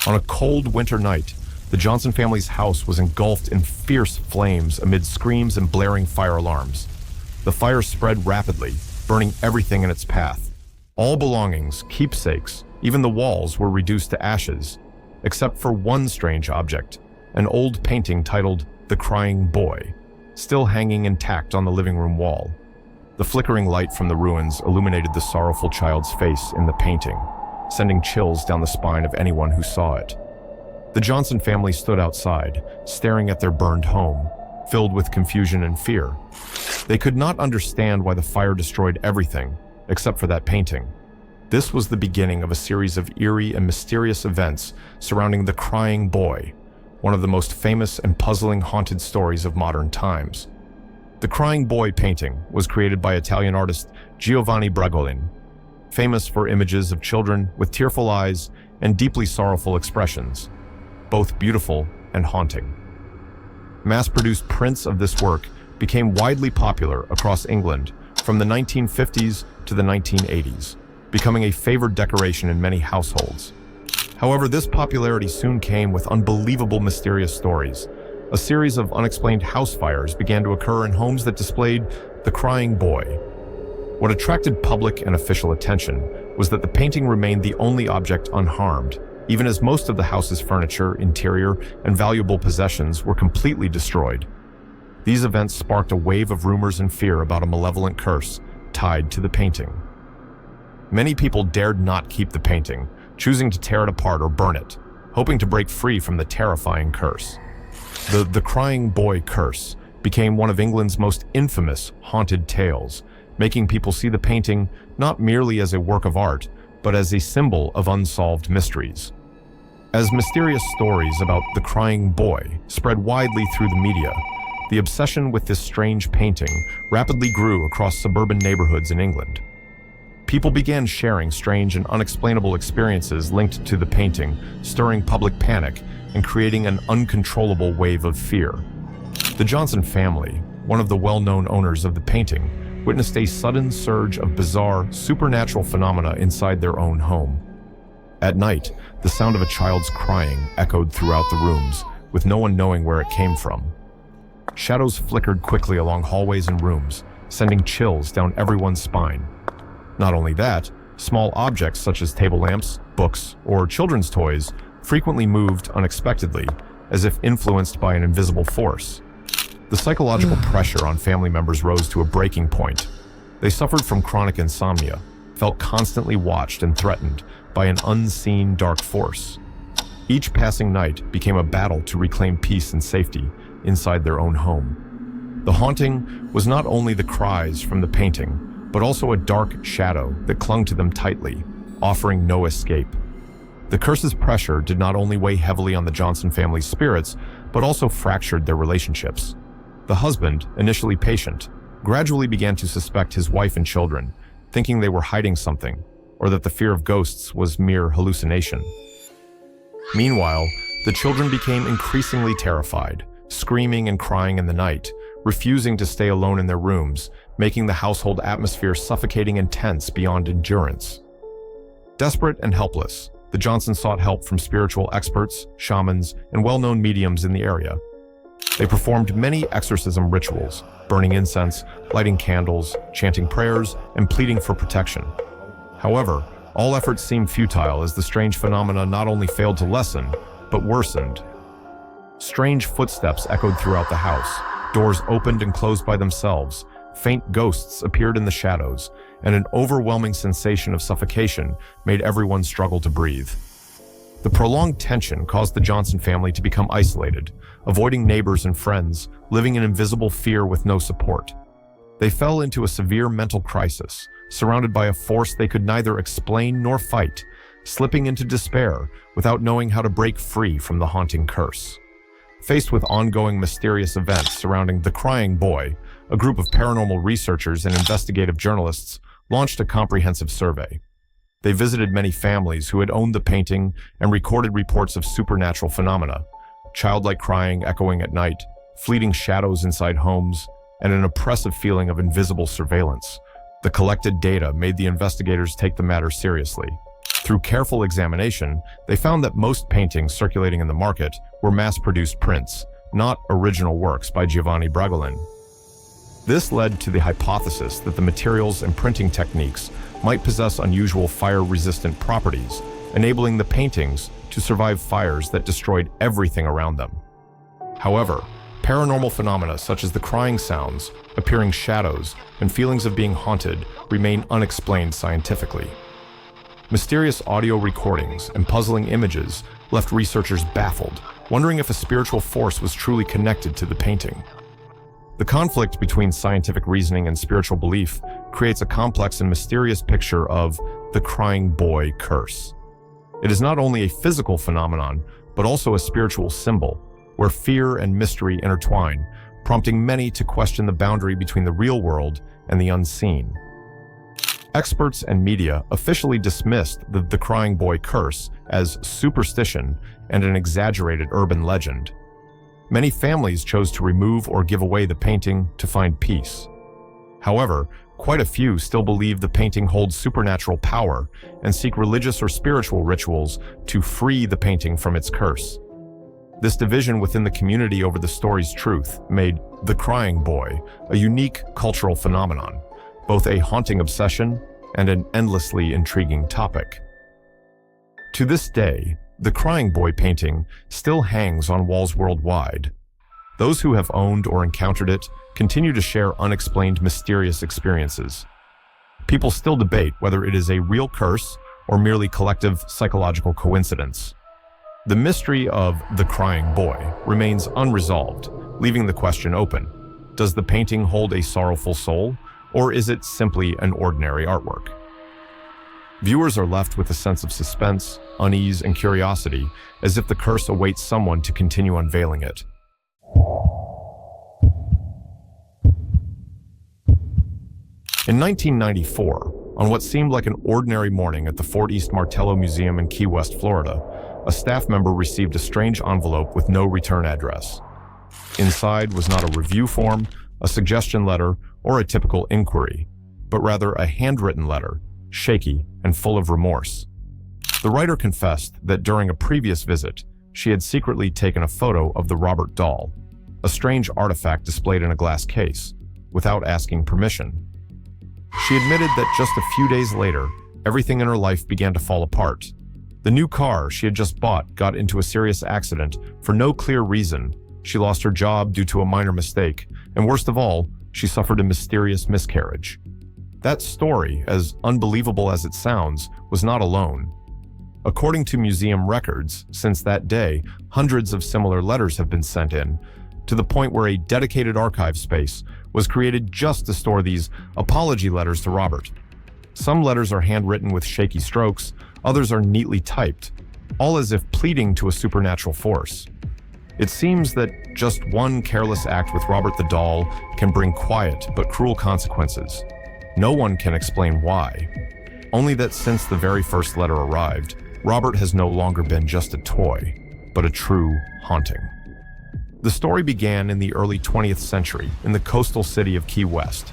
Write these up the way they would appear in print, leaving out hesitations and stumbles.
On a cold winter night, the Johnson family's house was engulfed in fierce flames amid screams and blaring fire alarms. The fire spread rapidly, burning everything in its path. All belongings, keepsakes, even the walls were reduced to ashes, except for one strange object, an old painting titled "The Crying Boy," still hanging intact on the living room wall. The flickering light from the ruins illuminated the sorrowful child's face in the painting, sending chills down the spine of anyone who saw it. The Johnson family stood outside, staring at their burned home, filled with confusion and fear. They could not understand why the fire destroyed everything, except for that painting. This was the beginning of a series of eerie and mysterious events surrounding the Crying Boy, one of the most famous and puzzling haunted stories of modern times. The Crying Boy painting was created by Italian artist Giovanni Bragolin, famous for images of children with tearful eyes and deeply sorrowful expressions, both beautiful and haunting. Mass-produced prints of this work became widely popular across England from the 1950s to the 1980s, becoming a favored decoration in many households. However, this popularity soon came with unbelievable mysterious stories. A series of unexplained house fires began to occur in homes that displayed the Crying Boy. What attracted public and official attention was that the painting remained the only object unharmed, even as most of the house's furniture, interior, and valuable possessions were completely destroyed. These events sparked a wave of rumors and fear about a malevolent curse tied to the painting. Many people dared not keep the painting, choosing to tear it apart or burn it, hoping to break free from the terrifying curse. The Crying Boy curse became one of England's most infamous haunted tales, making people see the painting not merely as a work of art, but as a symbol of unsolved mysteries. As mysterious stories about the Crying Boy spread widely through the media, the obsession with this strange painting rapidly grew across suburban neighborhoods in England. People began sharing strange and unexplainable experiences linked to the painting, stirring public panic and creating an uncontrollable wave of fear. The Johnson family, one of the well-known owners of the painting, witnessed a sudden surge of bizarre, supernatural phenomena inside their own home. At night, the sound of a child's crying echoed throughout the rooms, with no one knowing where it came from. Shadows flickered quickly along hallways and rooms, sending chills down everyone's spine. Not only that, small objects such as table lamps, books, or children's toys frequently moved unexpectedly, as if influenced by an invisible force. The psychological pressure on family members rose to a breaking point. They suffered from chronic insomnia, felt constantly watched and threatened by an unseen dark force. Each passing night became a battle to reclaim peace and safety inside their own home. The haunting was not only the cries from the painting, but also a dark shadow that clung to them tightly, offering no escape. The curse's pressure did not only weigh heavily on the Johnson family's spirits, but also fractured their relationships. The husband, initially patient, gradually began to suspect his wife and children, thinking they were hiding something, or that the fear of ghosts was mere hallucination. Meanwhile, the children became increasingly terrified, screaming and crying in the night, refusing to stay alone in their rooms, making the household atmosphere suffocating and tense beyond endurance. Desperate and helpless, the Johnsons sought help from spiritual experts, shamans, and well-known mediums in the area. They performed many exorcism rituals, burning incense, lighting candles, chanting prayers, and pleading for protection. However, all efforts seemed futile as the strange phenomena not only failed to lessen, but worsened. Strange footsteps echoed throughout the house, doors opened and closed by themselves, faint ghosts appeared in the shadows, and an overwhelming sensation of suffocation made everyone struggle to breathe. The prolonged tension caused the Johnson family to become isolated, avoiding neighbors and friends, living in invisible fear with no support. They fell into a severe mental crisis, surrounded by a force they could neither explain nor fight, slipping into despair without knowing how to break free from the haunting curse. Faced with ongoing mysterious events surrounding the Crying Boy, a group of paranormal researchers and investigative journalists launched a comprehensive survey. They visited many families who had owned the painting and recorded reports of supernatural phenomena, childlike crying echoing at night, fleeting shadows inside homes, and an oppressive feeling of invisible surveillance. The collected data made the investigators take the matter seriously. Through careful examination, they found that most paintings circulating in the market were mass-produced prints, not original works by Giovanni Bragolin. This led to the hypothesis that the materials and printing techniques might possess unusual fire-resistant properties, enabling the paintings to survive fires that destroyed everything around them. However, paranormal phenomena such as the crying sounds, appearing shadows, and feelings of being haunted remain unexplained scientifically. Mysterious audio recordings and puzzling images left researchers baffled, wondering if a spiritual force was truly connected to the painting. The conflict between scientific reasoning and spiritual belief creates a complex and mysterious picture of the crying boy curse. It is not only a physical phenomenon, but also a spiritual symbol, where fear and mystery intertwine, prompting many to question the boundary between the real world and the unseen. Experts and media officially dismissed the crying boy curse as superstition and an exaggerated urban legend. Many families chose to remove or give away the painting to find peace. However, quite a few still believe the painting holds supernatural power and seek religious or spiritual rituals to free the painting from its curse. This division within the community over the story's truth made the crying boy a unique cultural phenomenon, both a haunting obsession and an endlessly intriguing topic. To this day, the crying boy painting still hangs on walls worldwide. Those who have owned or encountered it continue to share unexplained mysterious experiences. People still debate whether it is a real curse or merely collective psychological coincidence. The mystery of the crying boy remains unresolved, leaving the question open. Does the painting hold a sorrowful soul, or is it simply an ordinary artwork? Viewers are left with a sense of suspense, unease, and curiosity, as if the curse awaits someone to continue unveiling it. In 1994, on what seemed like an ordinary morning at the Fort East Martello Museum in Key West, Florida, a staff member received a strange envelope with no return address. Inside was not a review form, a suggestion letter, or a typical inquiry, but rather a handwritten letter, shaky and full of remorse. The writer confessed that during a previous visit, she had secretly taken a photo of the Robert doll, a strange artifact displayed in a glass case, without asking permission. She admitted that just a few days later, everything in her life began to fall apart. The new car she had just bought got into a serious accident for no clear reason. She lost her job due to a minor mistake, and worst of all, she suffered a mysterious miscarriage. That story, as unbelievable as it sounds, was not alone. According to museum records, since that day, hundreds of similar letters have been sent in, to the point where a dedicated archive space was created just to store these apology letters to Robert. Some letters are handwritten with shaky strokes, others are neatly typed, all as if pleading to a supernatural force. It seems that just one careless act with Robert the doll can bring quiet but cruel consequences. No one can explain why. Only that since the very first letter arrived, Robert has no longer been just a toy, but a true haunting. The story began in the early 20th century in the coastal city of Key West.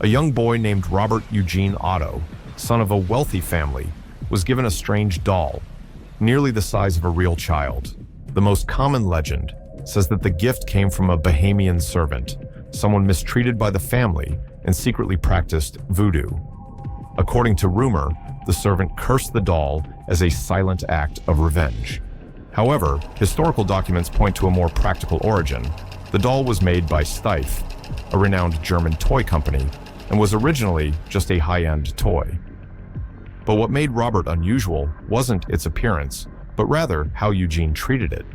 A young boy named Robert Eugene Otto, son of a wealthy family, was given a strange doll, nearly the size of a real child. The most common legend says that the gift came from a Bahamian servant, someone mistreated by the family and secretly practiced voodoo. According to rumor, the servant cursed the doll as a silent act of revenge. However, historical documents point to a more practical origin. The doll was made by Steiff, a renowned German toy company, and was originally just a high-end toy. But what made Robert unusual wasn't its appearance, but rather how Eugene treated it.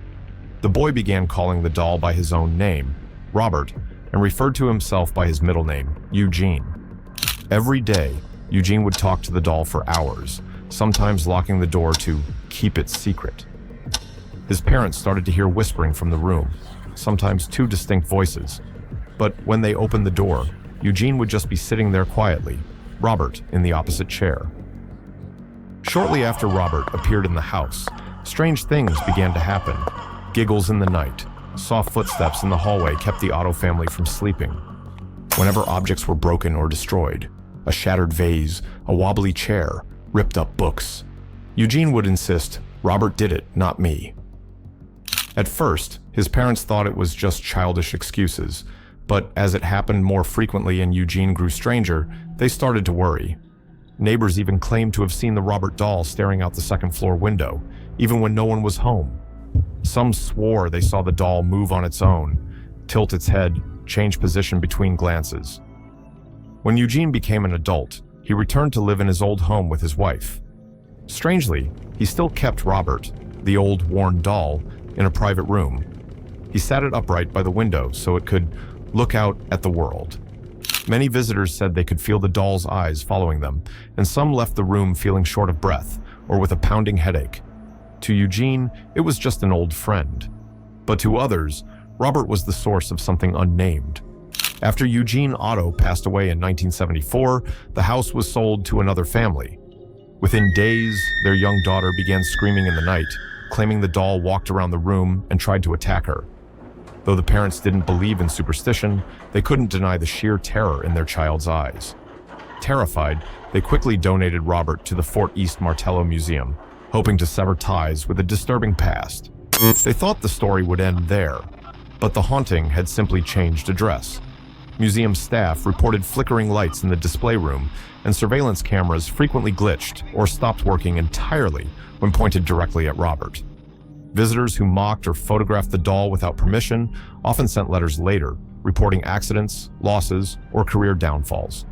The boy began calling the doll by his own name, Robert, and referred to himself by his middle name, Eugene. Every day, Eugene would talk to the doll for hours, sometimes locking the door to keep it secret. His parents started to hear whispering from the room, sometimes two distinct voices. But when they opened the door, Eugene would just be sitting there quietly, Robert in the opposite chair. Shortly after Robert appeared in the house, strange things began to happen. Giggles in the night, soft footsteps in the hallway kept the Otto family from sleeping. Whenever objects were broken or destroyed, a shattered vase, a wobbly chair, ripped up books, Eugene would insist, "Robert did it, not me." At first, his parents thought it was just childish excuses, but as it happened more frequently and Eugene grew stranger, they started to worry. Neighbors even claimed to have seen the Robert doll staring out the second-floor window, even when no one was home. Some swore they saw the doll move on its own, tilt its head, change position between glances. When Eugene became an adult, he returned to live in his old home with his wife. Strangely, he still kept Robert, the old worn doll, in a private room. He sat it upright by the window so it could look out at the world. Many visitors said they could feel the doll's eyes following them, and some left the room feeling short of breath or with a pounding headache. To Eugene, it was just an old friend. But to others, Robert was the source of something unnamed. After Eugene Otto passed away in 1974, the house was sold to another family. Within days, their young daughter began screaming in the night, claiming the doll walked around the room and tried to attack her. Though the parents didn't believe in superstition, they couldn't deny the sheer terror in their child's eyes. Terrified, they quickly donated Robert to the Fort East Martello Museum, hoping to sever ties with a disturbing past. They thought the story would end there, but the haunting had simply changed address. Museum staff reported flickering lights in the display room, and surveillance cameras frequently glitched or stopped working entirely when pointed directly at Robert. Visitors who mocked or photographed the doll without permission often sent letters later, reporting accidents, losses, or career downfalls.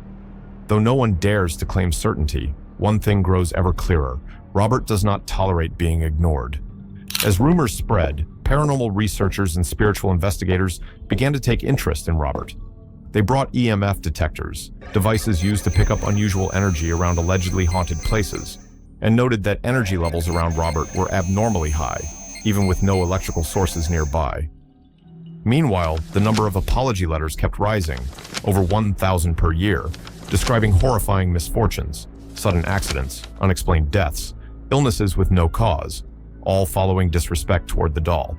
Though no one dares to claim certainty, one thing grows ever clearer: Robert does not tolerate being ignored. As rumors spread, paranormal researchers and spiritual investigators began to take interest in Robert. They brought EMF detectors, devices used to pick up unusual energy around allegedly haunted places, and noted that energy levels around Robert were abnormally high, even with no electrical sources nearby. Meanwhile, the number of apology letters kept rising, over 1,000 per year, describing horrifying misfortunes, sudden accidents, unexplained deaths, illnesses with no cause, all following disrespect toward the doll.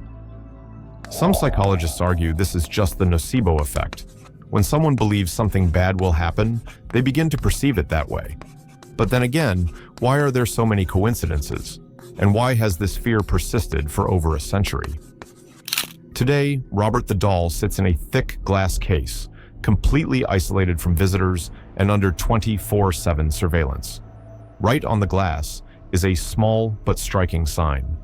Some psychologists argue this is just the nocebo effect. When someone believes something bad will happen, they begin to perceive it that way. But then again, why are there so many coincidences? And why has this fear persisted for over a century? Today, Robert the doll sits in a thick glass case, completely isolated from visitors and under 24/7 surveillance. Right on the glass is a small but striking sign.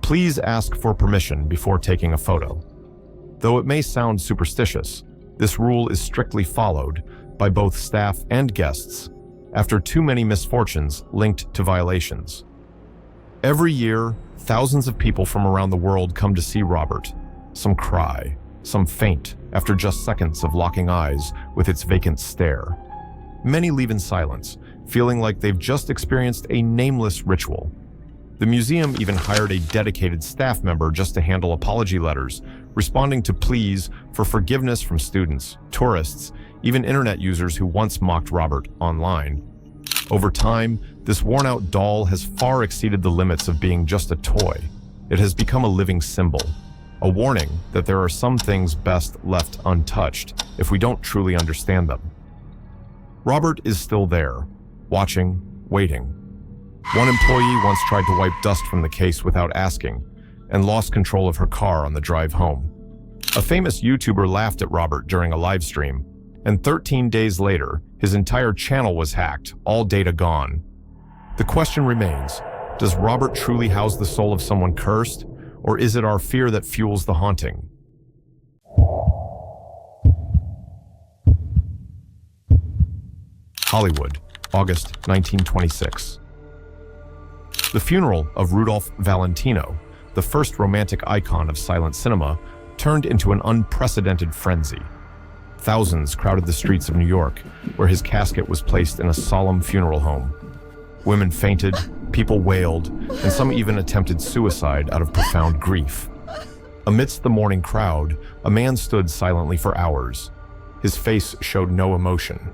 Please ask for permission before taking a photo. Though it may sound superstitious, this rule is strictly followed by both staff and guests after too many misfortunes linked to violations. Every year, thousands of people from around the world come to see Robert. Some cry, some faint after just seconds of locking eyes with its vacant stare. Many leave in silence, feeling like they've just experienced a nameless ritual. The museum even hired a dedicated staff member just to handle apology letters, responding to pleas for forgiveness from students, tourists, even internet users who once mocked Robert online. Over time, this worn-out doll has far exceeded the limits of being just a toy. It has become a living symbol, a warning that there are some things best left untouched if we don't truly understand them. Robert is still there, watching, waiting. One employee once tried to wipe dust from the case without asking, and lost control of her car on the drive home. A famous YouTuber laughed at Robert during a live stream, and 13 days later, his entire channel was hacked, all data gone. The question remains, does Robert truly house the soul of someone cursed, or is it our fear that fuels the haunting? Hollywood, August 1926. The funeral of Rudolph Valentino, the first romantic icon of silent cinema, turned into an unprecedented frenzy. Thousands crowded the streets of New York, where his casket was placed in a solemn funeral home. Women fainted, people wailed, and some even attempted suicide out of profound grief. Amidst the mourning crowd, a man stood silently for hours. His face showed no emotion.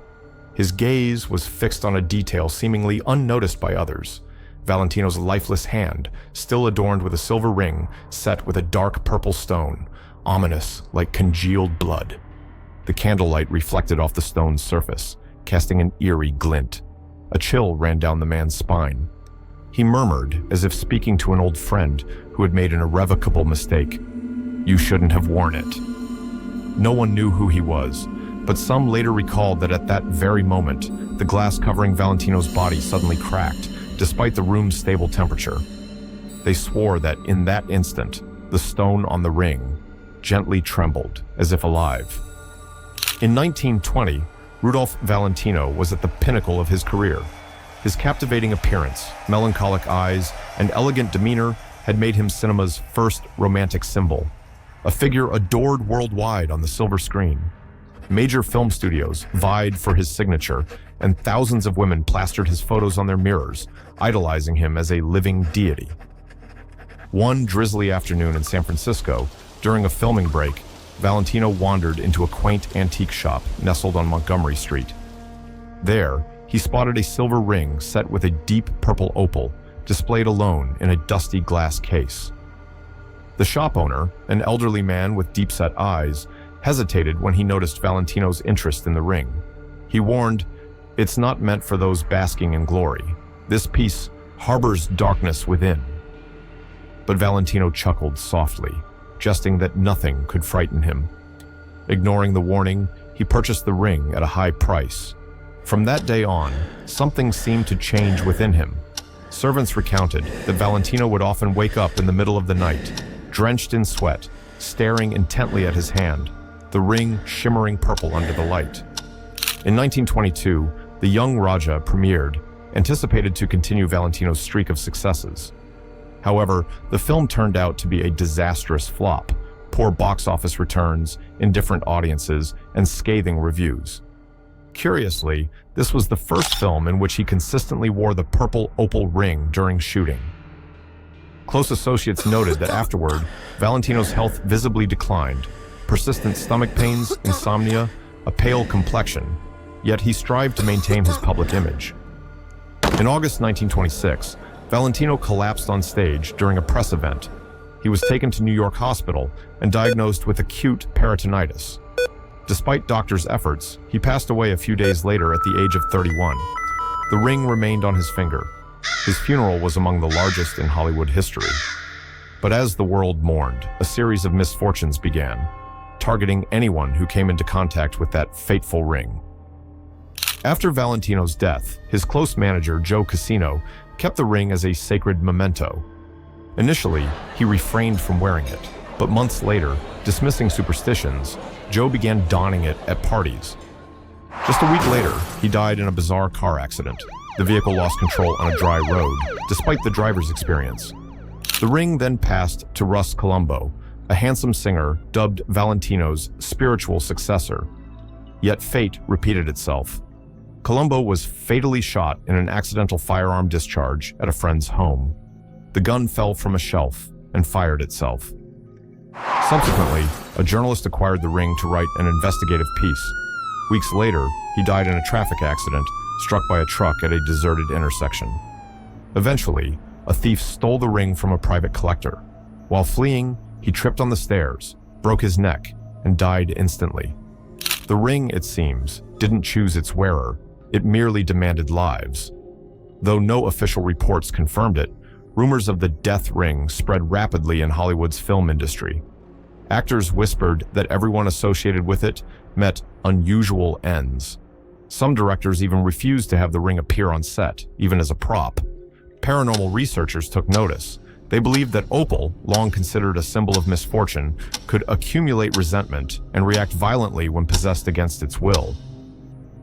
His gaze was fixed on a detail seemingly unnoticed by others: Valentino's lifeless hand, still adorned with a silver ring set with a dark purple stone, ominous like congealed blood. The candlelight reflected off the stone's surface, casting an eerie glint. A chill ran down the man's spine. He murmured, as if speaking to an old friend who had made an irrevocable mistake. "You shouldn't have worn it." No one knew who he was, but some later recalled that at that very moment, the glass covering Valentino's body suddenly cracked, despite the room's stable temperature. They swore that in that instant, the stone on the ring gently trembled, as if alive. In 1920, Rudolph Valentino was at the pinnacle of his career. His captivating appearance, melancholic eyes, and elegant demeanor had made him cinema's first romantic symbol, a figure adored worldwide on the silver screen. Major film studios vied for his signature, and thousands of women plastered his photos on their mirrors, idolizing him as a living deity. One drizzly afternoon in San Francisco, during a filming break, Valentino wandered into a quaint antique shop nestled on Montgomery Street. There, he spotted a silver ring set with a deep purple opal, displayed alone in a dusty glass case. The shop owner, an elderly man with deep-set eyes, hesitated when he noticed Valentino's interest in the ring. He warned, "It's not meant for those basking in glory. This piece harbors darkness within." But Valentino chuckled softly, jesting that nothing could frighten him. Ignoring the warning, he purchased the ring at a high price. From that day on, something seemed to change within him. Servants recounted that Valentino would often wake up in the middle of the night, drenched in sweat, staring intently at his hand, the ring shimmering purple under the light. In 1922, The Young Raja premiered, anticipated to continue Valentino's streak of successes. However, the film turned out to be a disastrous flop, poor box office returns, indifferent audiences, and scathing reviews. Curiously, this was the first film in which he consistently wore the purple opal ring during shooting. Close associates noted that afterward, Valentino's health visibly declined, persistent stomach pains, insomnia, a pale complexion, yet he strived to maintain his public image. In August 1926, Valentino collapsed on stage during a press event. He was taken to New York Hospital and diagnosed with acute peritonitis. Despite doctors' efforts, he passed away a few days later at the age of 31. The ring remained on his finger. His funeral was among the largest in Hollywood history. But as the world mourned, a series of misfortunes began, targeting anyone who came into contact with that fateful ring. After Valentino's death, his close manager, Joe Casino, kept the ring as a sacred memento. Initially, he refrained from wearing it, but months later, dismissing superstitions, Joe began donning it at parties. Just a week later, he died in a bizarre car accident. The vehicle lost control on a dry road, despite the driver's experience. The ring then passed to Russ Columbo, a handsome singer dubbed Valentino's spiritual successor. Yet fate repeated itself. Columbo was fatally shot in an accidental firearm discharge at a friend's home. The gun fell from a shelf and fired itself. Subsequently, a journalist acquired the ring to write an investigative piece. Weeks later, he died in a traffic accident, struck by a truck at a deserted intersection. Eventually, a thief stole the ring from a private collector. While fleeing, he tripped on the stairs, broke his neck, and died instantly. The ring, it seems, didn't choose its wearer. It merely demanded lives. Though no official reports confirmed it, rumors of the death ring spread rapidly in Hollywood's film industry. Actors whispered that everyone associated with it met unusual ends. Some directors even refused to have the ring appear on set, even as a prop. Paranormal researchers took notice. They believed that opal, long considered a symbol of misfortune, could accumulate resentment and react violently when possessed against its will.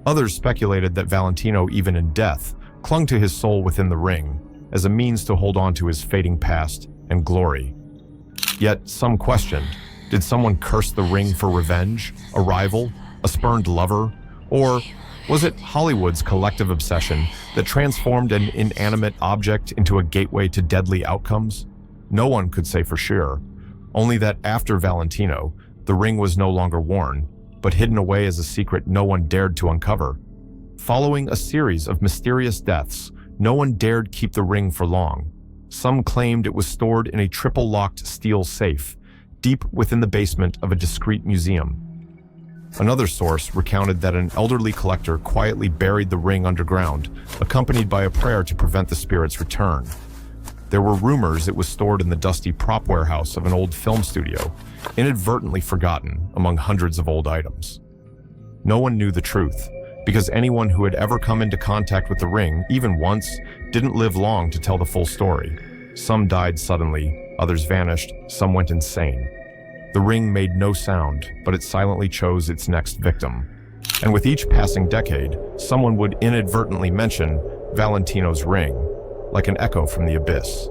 Others speculated that Valentino, even in death, clung to his soul within the ring, as a means to hold on to his fading past and glory. Yet some questioned, did someone curse the ring for revenge, a rival, a spurned lover, or was it Hollywood's collective obsession that transformed an inanimate object into a gateway to deadly outcomes? No one could say for sure, only that after Valentino, the ring was no longer worn, but hidden away as a secret no one dared to uncover. Following a series of mysterious deaths, no one dared keep the ring for long. Some claimed it was stored in a triple-locked steel safe, deep within the basement of a discreet museum. Another source recounted that an elderly collector quietly buried the ring underground, accompanied by a prayer to prevent the spirit's return. There were rumors it was stored in the dusty prop warehouse of an old film studio, inadvertently forgotten among hundreds of old items. No one knew the truth, because anyone who had ever come into contact with the ring, even once, didn't live long to tell the full story. Some died suddenly, others vanished, some went insane. The ring made no sound, but it silently chose its next victim. And with each passing decade, someone would inadvertently mention Valentino's ring, like an echo from the abyss.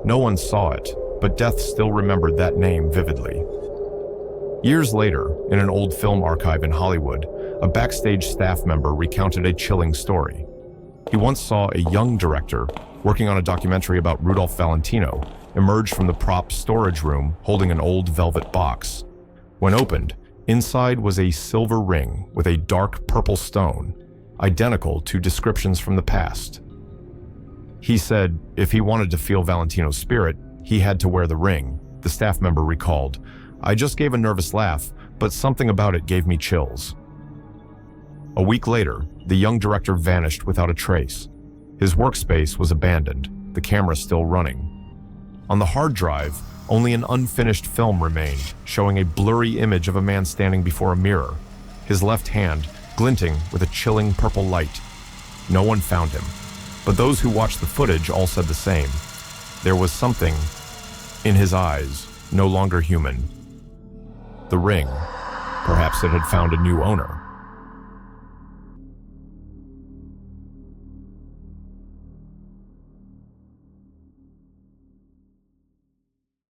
No one saw it, but death still remembered that name vividly. Years later, in an old film archive in Hollywood, a backstage staff member recounted a chilling story. He once saw a young director working on a documentary about Rudolph Valentino emerge from the prop storage room holding an old velvet box. When opened, inside was a silver ring with a dark purple stone, identical to descriptions from the past. He said if he wanted to feel Valentino's spirit, he had to wear the ring, the staff member recalled. I just gave a nervous laugh, but something about it gave me chills. A week later, the young director vanished without a trace. His workspace was abandoned, the camera still running. On the hard drive, only an unfinished film remained, showing a blurry image of a man standing before a mirror, his left hand glinting with a chilling purple light. No one found him, but those who watched the footage all said the same. There was something in his eyes, no longer human. The ring, perhaps it had found a new owner.